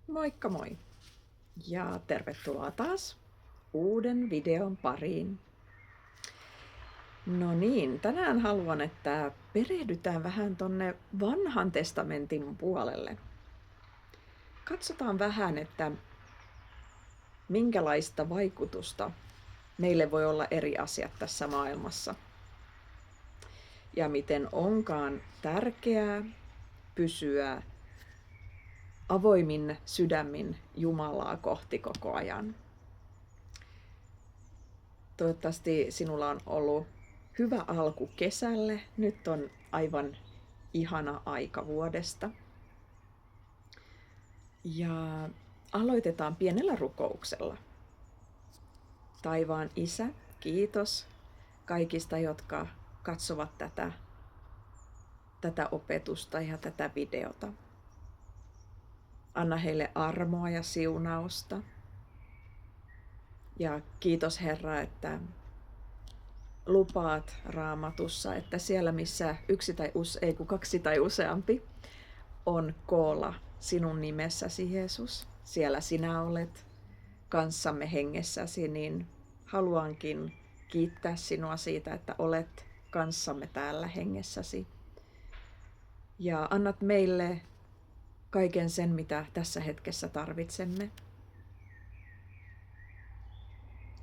Moikka moi! Ja tervetuloa taas uuden videon pariin. No niin, tänään haluan, että perehdytään vähän tonne vanhan testamentin puolelle. Katsotaan vähän, että minkälaista vaikutusta meille voi olla eri asiat tässä maailmassa. Ja miten onkaan tärkeää pysyä avoimin sydämin Jumalaa kohti koko ajan. Toivottavasti sinulla on ollut hyvä alku kesälle. Nyt on aivan ihana aika vuodesta. Ja aloitetaan pienellä rukouksella. Taivaan Isä, kiitos kaikista, jotka katsovat tätä opetusta ja tätä videota. Anna heille armoa ja siunausta. Ja kiitos Herra, että lupaat Raamatussa, että siellä missä kaksi tai useampi on koolla sinun nimessäsi, Jeesus, siellä sinä olet kanssamme hengessäsi, niin haluankin kiittää sinua siitä, että olet kanssamme täällä hengessäsi. Ja annat meille kaiken sen, mitä tässä hetkessä tarvitsemme.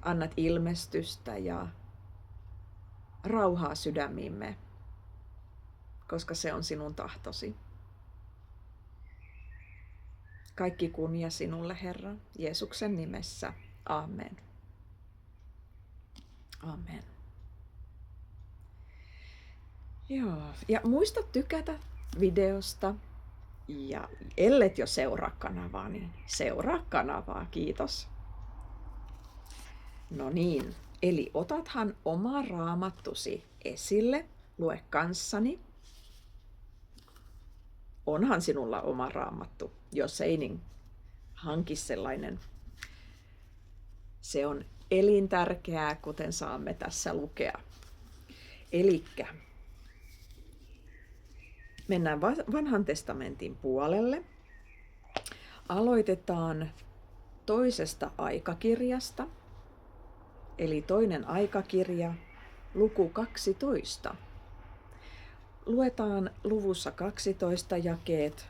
Annat ilmestystä ja rauhaa sydämiimme, koska se on sinun tahtosi. Kaikki kunnia sinulle, Herra, Jeesuksen nimessä. Amen. Amen. Joo, ja muista tykätä videosta. Ja ellet jo seuraa kanavaa, niin seuraa kanavaa. Kiitos. No niin, eli otathan oma raamattusi esille, lue kanssani. Onhan sinulla oma raamattu, jos ei niin hanki sellainen. Se on elintärkeää, kuten saamme tässä lukea. Elikkä mennään vanhan testamentin puolelle. Aloitetaan toisesta aikakirjasta, eli toinen aikakirja, luku 12. Luetaan luvussa 12 jakeet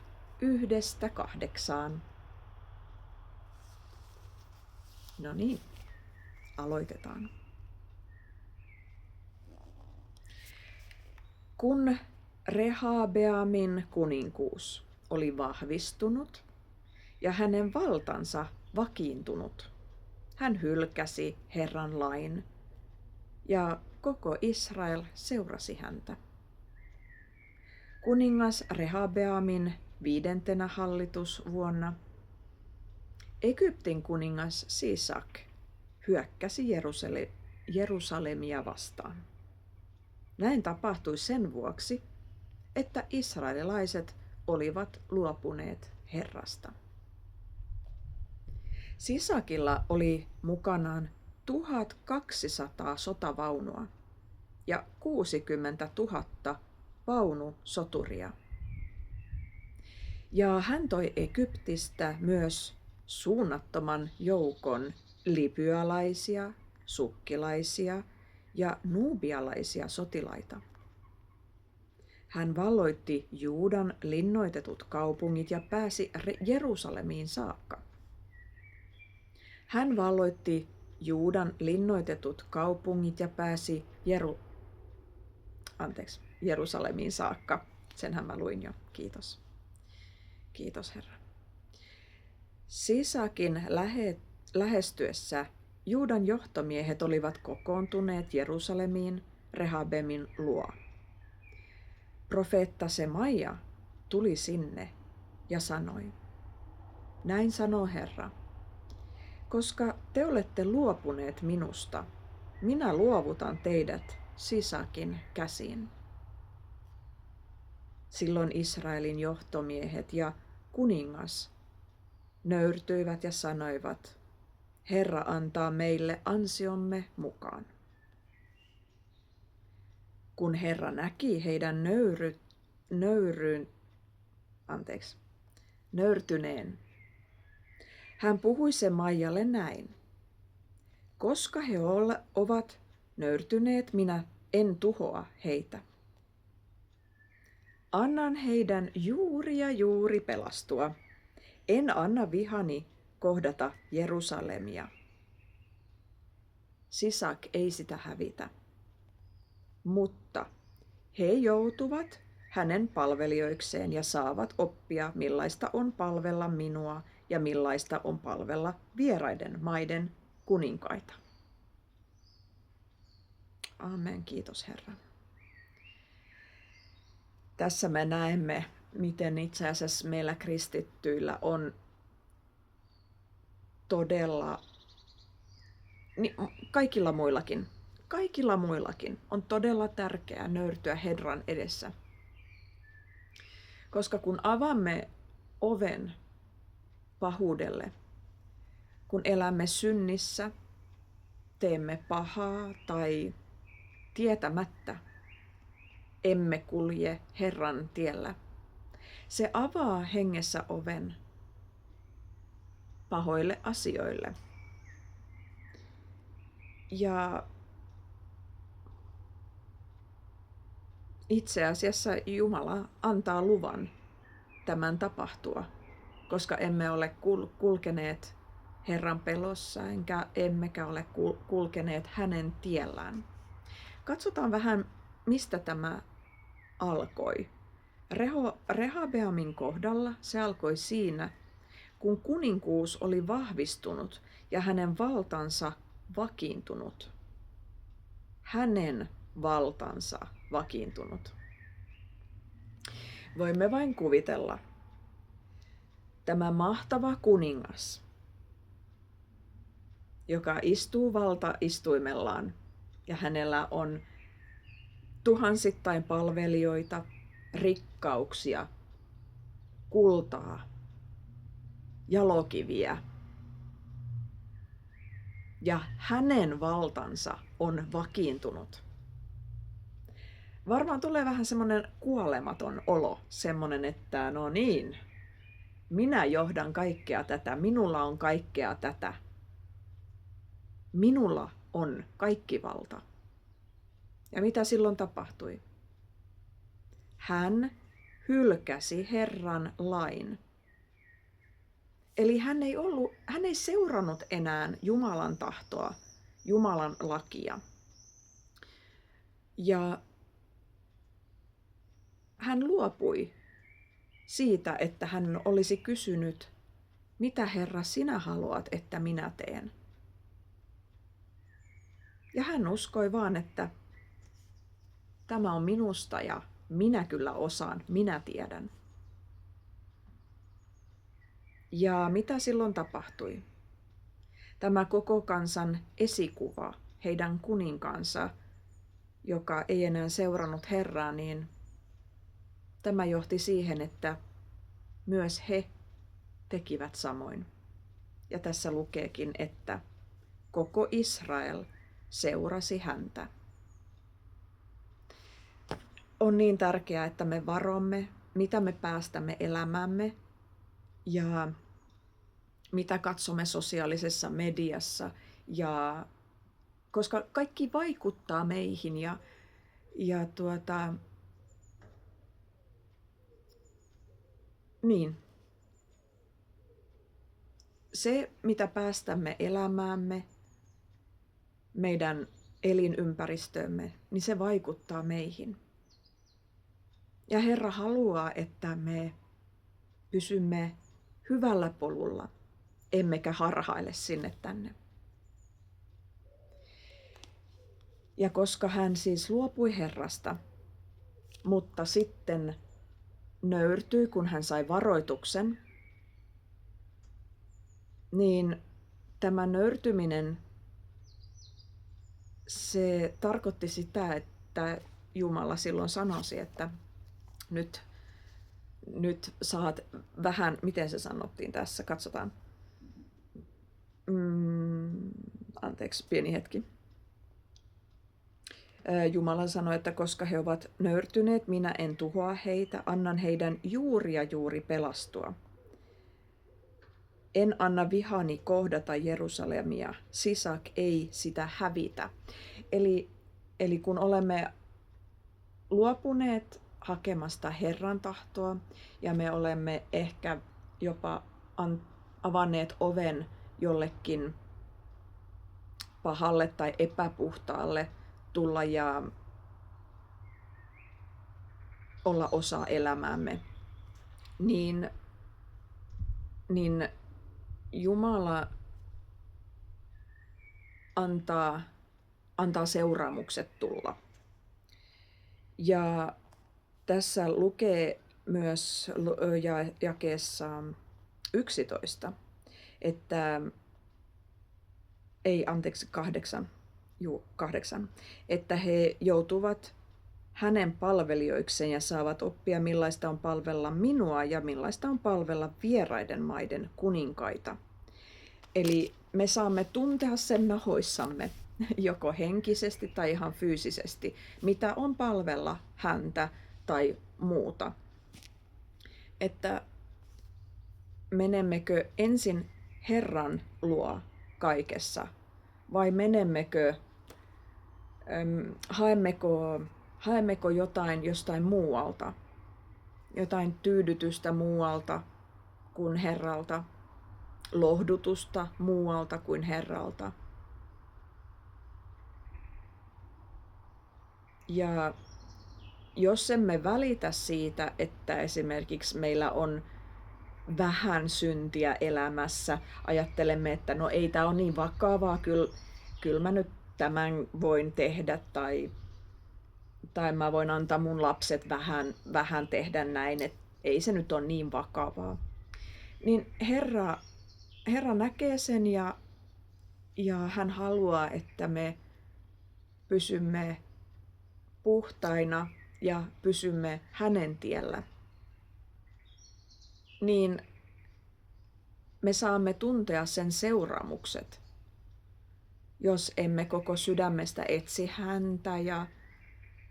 1–8. No niin, aloitetaan. Kun Rehabeamin kuninkuus oli vahvistunut ja hänen valtansa vakiintunut, hän hylkäsi Herran lain ja koko Israel seurasi häntä. Kuningas Rehabeamin 5. hallitusvuonna Egyptin kuningas Sisak hyökkäsi Jerusalemia vastaan. Näin tapahtui sen vuoksi, että israelilaiset olivat luopuneet Herrasta. Sisakilla oli mukanaan 1200 sotavaunua ja 60 000 vaunusoturia. Ja hän toi Egyptistä myös suunnattoman joukon libyalaisia, sukkilaisia ja nuubialaisia sotilaita. Hän valloitti Juudan linnoitetut kaupungit ja pääsi Jerusalemiin saakka. Hän valloitti Juudan linnoitetut kaupungit ja pääsi Jerusalemiin saakka. Senhän mä luin jo. Kiitos. Kiitos Herra. Sisakin lähestyessä Juudan johtomiehet olivat kokoontuneet Jerusalemiin Rehabemin luo. Profeetta Semaia tuli sinne ja sanoi, näin sanoo Herra, koska te olette luopuneet minusta, minä luovutan teidät Sisakin käsiin. Silloin Israelin johtomiehet ja kuningas nöyrtyivät ja sanoivat, Herra antaa meille ansiomme mukaan. Kun Herra näki heidän nöyrtyneen, Hän puhui se Maijalle näin. Koska he ovat nöyrtyneet, minä en tuhoa heitä. Annan heidän juuri ja juuri pelastua. En anna vihani kohdata Jerusalemia. Sisak ei sitä hävitä. Mutta he joutuvat hänen palvelijoikseen ja saavat oppia, millaista on palvella minua ja millaista on palvella vieraiden maiden kuninkaita. Amen, kiitos Herra. Tässä me näemme, miten itse asiassa meillä kristittyillä on todella, kaikilla muillakin on todella tärkeää nöyrtyä Herran edessä. Koska kun avaamme oven pahuudelle, kun elämme synnissä, teemme pahaa tai tietämättä emme kulje Herran tiellä, se avaa hengessä oven pahoille asioille. Ja itse asiassa Jumala antaa luvan tämän tapahtua, koska emme ole kulkeneet Herran pelossa, emmekä ole kulkeneet hänen tiellään. Katsotaan vähän, mistä tämä alkoi. Rehabeamin kohdalla se alkoi siinä, kun kuninkuus oli vahvistunut ja hänen valtansa vakiintunut. Hänen valtansa vakiintunut. Voimme vain kuvitella. Tämä mahtava kuningas, joka istuu valtaistuimellaan ja hänellä on tuhansittain palvelijoita, rikkauksia, kultaa, jalokiviä. Ja hänen valtansa on vakiintunut. Varmaan tulee vähän semmoinen kuolematon olo, semmoinen, että no niin, minä johdan kaikkea tätä, minulla on kaikkea tätä. Minulla on kaikki valta. Ja mitä silloin tapahtui? Hän hylkäsi Herran lain. Eli hän ei seurannut enää Jumalan tahtoa, Jumalan lakia. Ja hän luopui siitä, että hän olisi kysynyt, mitä Herra sinä haluat, että minä teen. Ja hän uskoi vaan, että tämä on minusta ja minä kyllä osaan, minä tiedän. Ja mitä silloin tapahtui? Tämä koko kansan esikuva, heidän kuninkaansa, joka ei enää seurannut Herraa, niin tämä johti siihen, että myös he tekivät samoin. Ja tässä lukeekin, että koko Israel seurasi häntä. On niin tärkeää, että me varomme, mitä me päästämme elämäämme ja mitä katsomme sosiaalisessa mediassa. Ja, koska kaikki vaikuttaa meihin niin. Se, mitä päästämme elämäämme, meidän elinympäristöömme, niin se vaikuttaa meihin. Ja Herra haluaa, että me pysymme hyvällä polulla, emmekä harhaile sinne tänne. Ja koska hän siis luopui Herrasta, mutta sitten nöyrtyi, kun hän sai varoituksen, niin tämä nöyrtyminen, se tarkoitti sitä, että Jumala silloin sanoisi, että nyt saat vähän, miten se sanottiin tässä, katsotaan. Anteeksi, pieni hetki. Jumala sanoi, että koska he ovat nöyrtyneet, minä en tuhoa heitä, annan heidän juuri ja juuri pelastua. En anna vihani kohdata Jerusalemia, Sisak ei sitä hävitä. Eli kun olemme luopuneet hakemasta Herran tahtoa ja me olemme ehkä jopa avanneet oven jollekin pahalle tai epäpuhtaalle tulla ja olla osa elämäämme, niin Jumala antaa seuraamukset tulla. Ja tässä lukee myös jakeessa 11, että 8, että he joutuvat hänen palvelijoikseen ja saavat oppia, millaista on palvella minua ja millaista on palvella vieraiden maiden kuninkaita. Eli me saamme tuntea sen nahoissamme, joko henkisesti tai ihan fyysisesti, mitä on palvella häntä tai muuta. Että menemmekö ensin Herran luo kaikessa vai menemmekö, haemmeko jotain jostain muualta, jotain tyydytystä muualta kuin Herralta, lohdutusta muualta kuin Herralta. Ja jos emme välitä siitä, että esimerkiksi meillä on vähän syntiä elämässä, ajattelemme, että no ei tämä ole niin vakavaa, kyllä mä nyt tämän voin tehdä tai mä voin antaa mun lapset vähän tehdä näin, että ei se nyt ole niin vakavaa. Niin Herra näkee sen ja hän haluaa, että me pysymme puhtaina ja pysymme hänen tiellä. Niin me saamme tuntea sen seuraamukset, jos emme koko sydämestä etsi häntä ja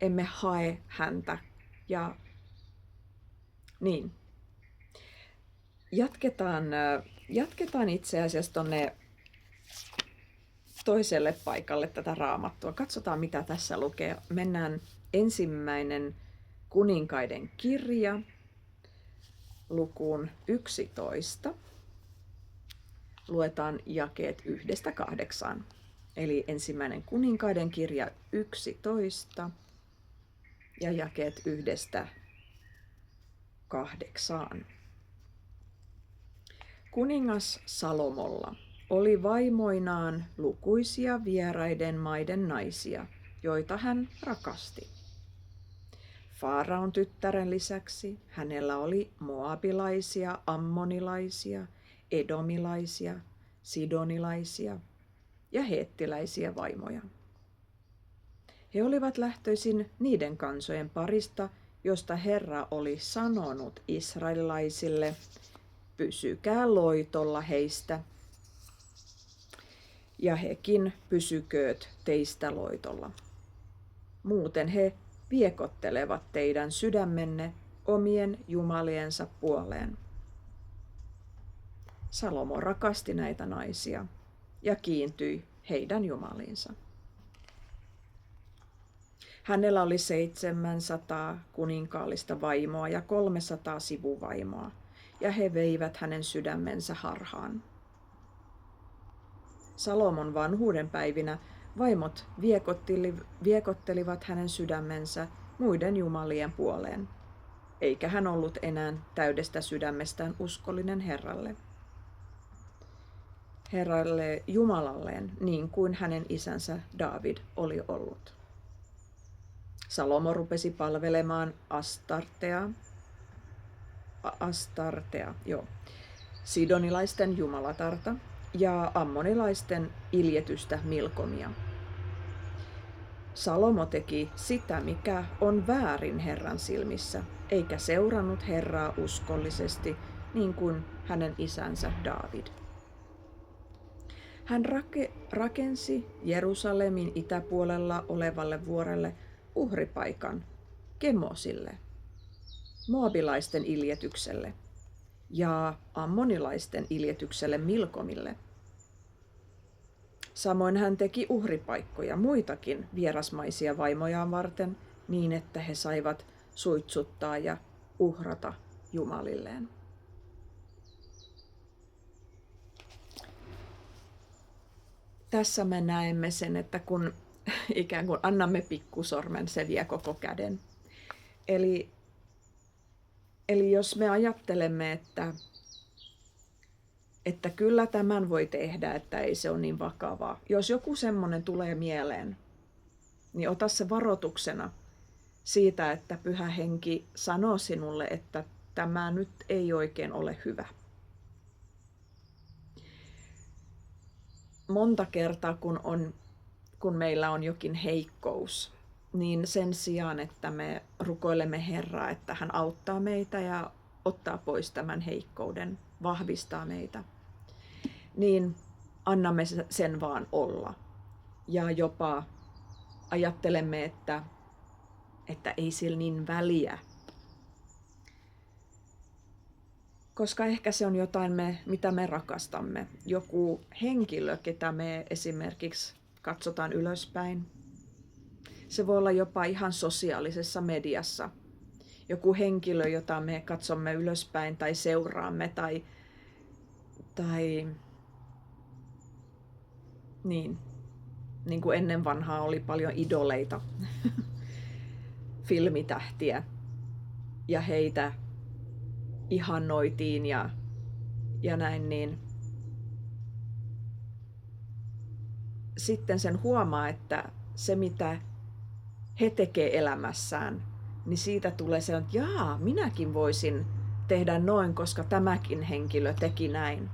emme hae häntä. Ja niin. Jatketaan itse asiassa tuonne toiselle paikalle tätä raamattua. Katsotaan, mitä tässä lukee. Mennään 1. Kuninkaiden kirja lukuun 11. Luetaan jakeet 1-8. Eli 1. Kuninkaiden kirja 11 ja jakeet 1-8. Kuningas Salomolla oli vaimoinaan lukuisia vieraiden maiden naisia, joita hän rakasti. Faaraon tyttären lisäksi hänellä oli moabilaisia, ammonilaisia, edomilaisia, sidonilaisia ja heettiläisiä vaimoja. He olivat lähtöisin niiden kansojen parista, josta Herra oli sanonut israelilaisille, pysykää loitolla heistä, ja hekin pysykööt teistä loitolla. Muuten he viekottelevat teidän sydämenne omien jumaliensa puoleen. Salomo rakasti näitä naisia ja kiintyi heidän jumaliinsa. Hänellä oli 700 kuninkaallista vaimoa ja 300 sivuvaimoa, ja he veivät hänen sydämensä harhaan. Salomon vanhuuden päivinä vaimot viekottelivat hänen sydämensä muiden jumalien puoleen, eikä hän ollut enää täydestä sydämestään uskollinen Herralle Jumalalleen, niin kuin hänen isänsä Daavid oli ollut. Salomo rupesi palvelemaan sidonilaisten jumalatarta ja ammonilaisten iljetystä Milkomia. Salomo teki sitä, mikä on väärin Herran silmissä, eikä seurannut Herraa uskollisesti, niin kuin hänen isänsä Daavid. Hän rakensi Jerusalemin itäpuolella olevalle vuorelle uhripaikan Kemosille, moabilaisten iljetykselle, ja ammonilaisten iljetykselle Milkomille. Samoin hän teki uhripaikkoja muitakin vierasmaisia vaimojaan varten niin, että he saivat suitsuttaa ja uhrata jumalilleen. Tässä me näemme sen, että kun ikään kuin annamme pikkusormen, se vie koko käden. Eli jos me ajattelemme, että kyllä tämän voi tehdä, että ei se ole niin vakavaa. Jos joku semmoinen tulee mieleen, niin ota se varoituksena siitä, että Pyhä Henki sanoo sinulle, että tämä nyt ei oikein ole hyvä. Monta kertaa, kun meillä on jokin heikkous, niin sen sijaan, että me rukoilemme Herraa, että hän auttaa meitä ja ottaa pois tämän heikkouden, vahvistaa meitä, niin annamme sen vaan olla. Ja jopa ajattelemme, että ei sillä niin väliä. Koska ehkä se on jotain, mitä me rakastamme. Joku henkilö, ketä me esimerkiksi katsotaan ylöspäin. Se voi olla jopa ihan sosiaalisessa mediassa. Joku henkilö, jota me katsomme ylöspäin tai seuraamme tai niin kuin ennen vanhaa oli paljon idoleita, filmitähtiä ja heitä ihannoitiin ja näin, niin sitten sen huomaa, että se mitä he tekee elämässään, niin siitä tulee se, että jaa, minäkin voisin tehdä noin, koska tämäkin henkilö teki näin.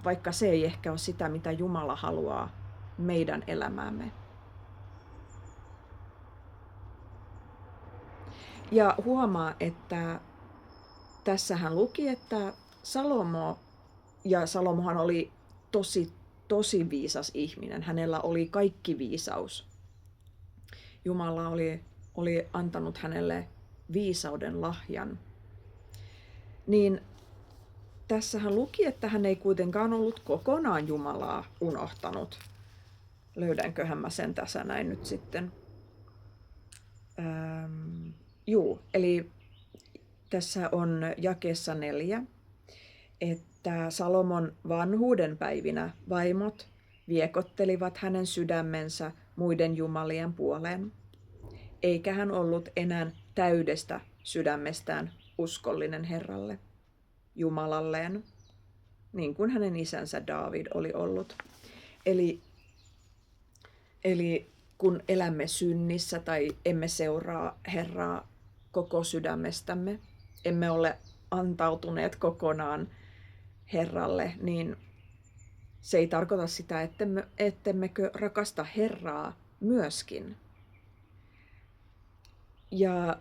Vaikka se ei ehkä ole sitä, mitä Jumala haluaa meidän elämäämme. Ja huomaa, että tässähän luki, että Salomohan oli tosi viisas ihminen. Hänellä oli kaikki viisaus. Jumala oli antanut hänelle viisauden lahjan. Niin tässähän luki, että hän ei kuitenkaan ollut kokonaan Jumalaa unohtanut. Löydänköhän mä sen tässä näin nyt sitten. Eli tässä on jakeessa 4, että Salomon vanhuuden päivinä vaimot viekottelivat hänen sydämensä muiden jumalien puoleen, eikä hän ollut enää täydestä sydämestään uskollinen Herralle, Jumalalleen, niin kuin hänen isänsä Daavid oli ollut. Eli kun elämme synnissä tai emme seuraa Herraa koko sydämestämme, emme ole antautuneet kokonaan Herralle, niin se ei tarkoita sitä, ettemmekö rakasta Herraa myöskin. Ja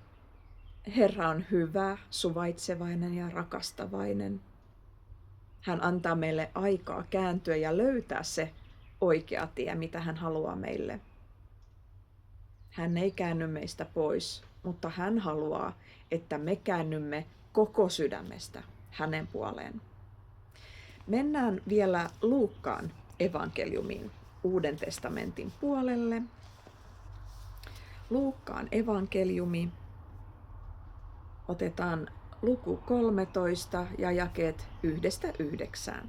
Herra on hyvä, suvaitsevainen ja rakastavainen. Hän antaa meille aikaa kääntyä ja löytää se oikea tie, mitä hän haluaa meille. Hän ei käänny meistä pois, mutta hän haluaa, että me käännymme koko sydämestä hänen puoleen. Mennään vielä Luukkaan evankeliumiin, Uuden testamentin puolelle. Luukkaan evankeliumi. Otetaan luku 13 ja jakeet 1-9.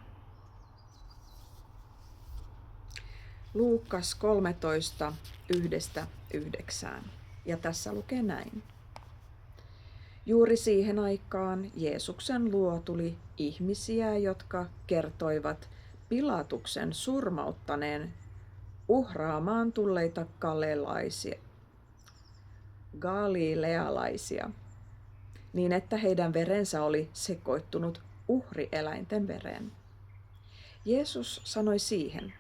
Luukas 13, 1-9. Ja tässä lukee näin. Juuri siihen aikaan Jeesuksen luo tuli ihmisiä, jotka kertoivat Pilatuksen surmauttaneen uhraamaan tulleita galilealaisia, niin että heidän verensä oli sekoittunut uhrieläinten vereen. Jeesus sanoi siihen,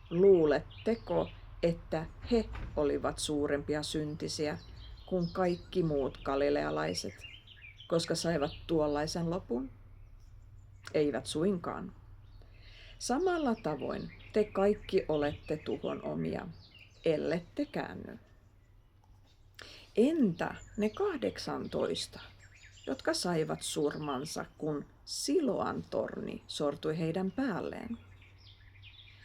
luuletteko, että he olivat suurempia syntisiä kuin kaikki muut galilealaiset, koska saivat tuollaisen lopun? Eivät suinkaan. Samalla tavoin te kaikki olette tuhon omia, ellette käänny. Entä ne 18, jotka saivat surmansa, kun Siloan torni sortui heidän päälleen?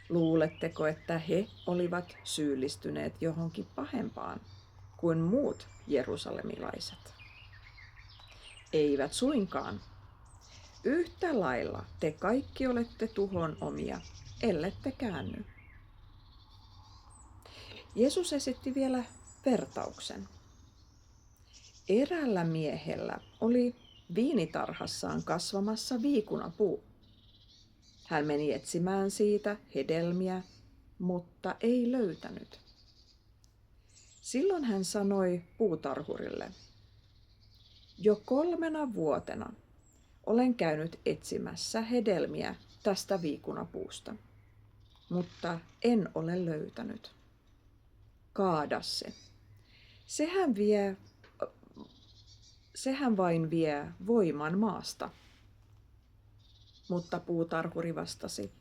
Luuletteko, että he olivat syyllistyneet johonkin pahempaan kuin muut jerusalemilaiset? Eivät suinkaan. Yhtä lailla te kaikki olette tuhon omia, ellette käänny. Jeesus esitti vielä vertauksen. Eräällä miehellä oli viinitarhassaan kasvamassa viikunapuu. Hän meni etsimään siitä hedelmiä, mutta ei löytänyt. Silloin hän sanoi puutarhurille: jo 3 vuotena olen käynyt etsimässä hedelmiä tästä viikunapuusta, mutta en ole löytänyt. Kaada se. Sehän vain vie voiman maasta. Mutta puutarhuri vastasi: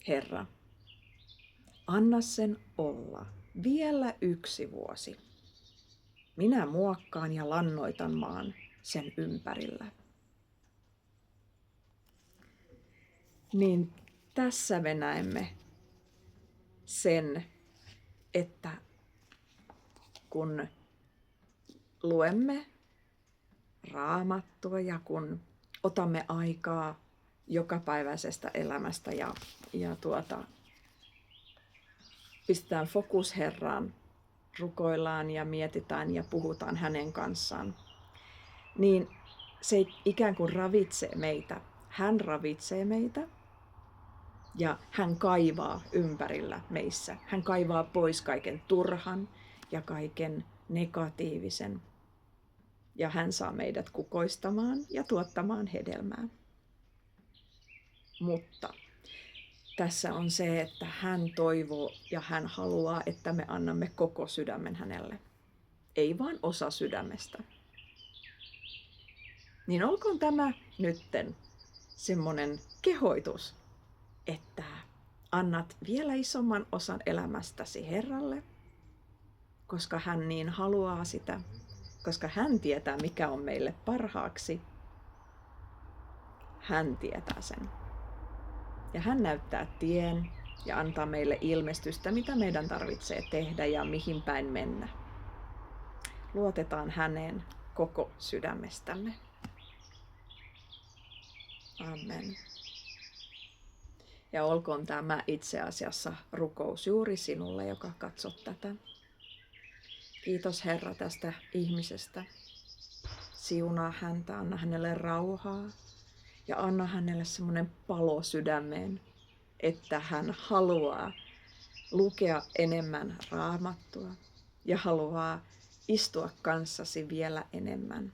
Herra, anna sen olla vielä 1 vuosi. Minä muokkaan ja lannoitan maan sen ympärillä. Niin tässä me näemme sen, että kun luemme Raamattua ja kun otamme aikaa jokapäiväisestä elämästä ja pistetään fokus Herraan, rukoillaan ja mietitään ja puhutaan hänen kanssaan, niin se ikään kuin ravitsee meitä. Hän ravitsee meitä ja hän kaivaa ympärillä meissä. Hän kaivaa pois kaiken turhan ja kaiken negatiivisen. Ja hän saa meidät kukoistamaan ja tuottamaan hedelmää. Mutta tässä on se, että hän toivoo ja hän haluaa, että me annamme koko sydämen hänelle. Ei vain osa sydämestä. Niin olkoon tämä nytten semmoinen kehoitus, että annat vielä isomman osan elämästäsi Herralle, koska hän niin haluaa sitä, koska hän tietää, mikä on meille parhaaksi. Hän tietää sen. Ja hän näyttää tien ja antaa meille ilmestystä, mitä meidän tarvitsee tehdä ja mihin päin mennä. Luotetaan häneen koko sydämestämme. Amen. Ja olkoon tämä itse asiassa rukous juuri sinulle, joka katsot tätä. Kiitos Herra tästä ihmisestä. Siunaa häntä, anna hänelle rauhaa ja anna hänelle semmoinen palo sydämeen, että hän haluaa lukea enemmän Raamattua ja haluaa istua kanssasi vielä enemmän.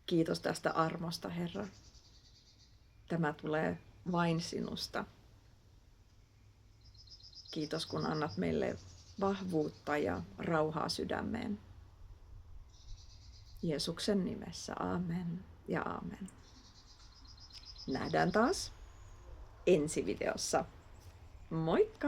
Kiitos tästä armosta, Herra. Tämä tulee vain sinusta. Kiitos, kun annat meille vahvuutta ja rauhaa sydämeen. Jeesuksen nimessä, amen ja amen. Nähdään taas ensi videossa. Moikka!